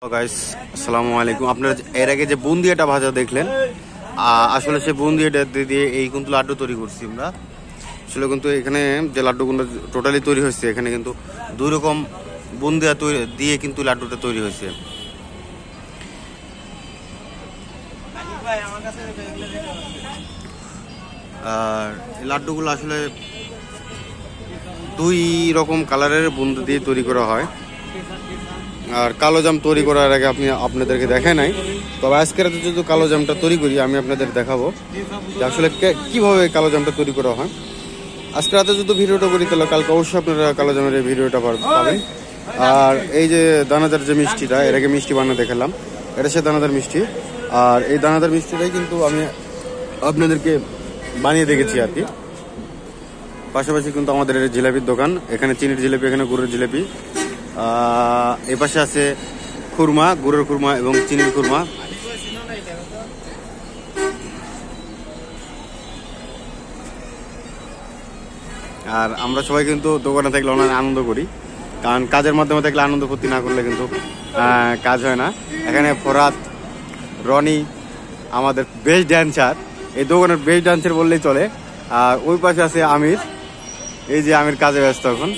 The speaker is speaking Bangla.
গাইস আসসালামু আলাইকুম। আপনারা এর আগে যে বুন্দিয়াটা ভাজা দেখলেন, আসলে সেই বুন্দিয়াটা দিয়ে এই কিন্তু লাড্ডু তৈরি করছি আমরা। আসলে কিন্তু এখানে যে লাড্ডুগুলো টোটালি তৈরি হয়েছে, এখানে কিন্তু দুই রকম বুন্দিয়া তৈরি দিয়ে কিন্তু লাড্ডুটা তৈরি হয়েছে। আর এই লাড্ডুগুলো আসলে দুই রকম কালারের বুন্দি দিয়ে তৈরি করা হয়। আর কালো জাম তৈরি করার আগে আপনাদেরকে দেখাই নাই, তবে আজকে রাতে যদি কালো জামটা তৈরি করি আমি আপনাদের দেখাবো যে আসলে কিভাবে কালো জামটা তৈরি করা হয়। আজকে রাতে যদি ভিডিওটা করি তাহলে কালকে অবশ্যই আপনারা কালো জামের এই ভিডিওটা পাবেন। আর এই যে দানাদার যে মিষ্টিটা, এর আগে মিষ্টি বানিয়ে দেখালাম, এটা সে দানাদার মিষ্টি। আর এই দানাদার মিষ্টিটাই কিন্তু আমি আপনাদেরকে বানিয়ে দেখেছি আর কি। পাশাপাশি কিন্তু আমাদের জিলাপির দোকান, এখানে চিনির জিলাপি, এখানে গুড়ের জিলাপি। এই পাশে আছে খুরমা, গুড়ের খুরমা এবং চিনির খুরমা। আর আমরা সবাই কিন্তু দোকানে থাকলে অনেক আনন্দ করি, কারণ কাজের মাধ্যমে থাকলে আনন্দ ফুর্তি না করলে কিন্তু কাজ হয় না। এখানে ফরাত, রনি আমাদের বেস্ট ড্যান্সার, এই দোকানের বেস্ট ড্যান্সার বললেই চলে। আর ওই পাশে আছে আমির, এই যে আমির কাজে ব্যস্ত এখন।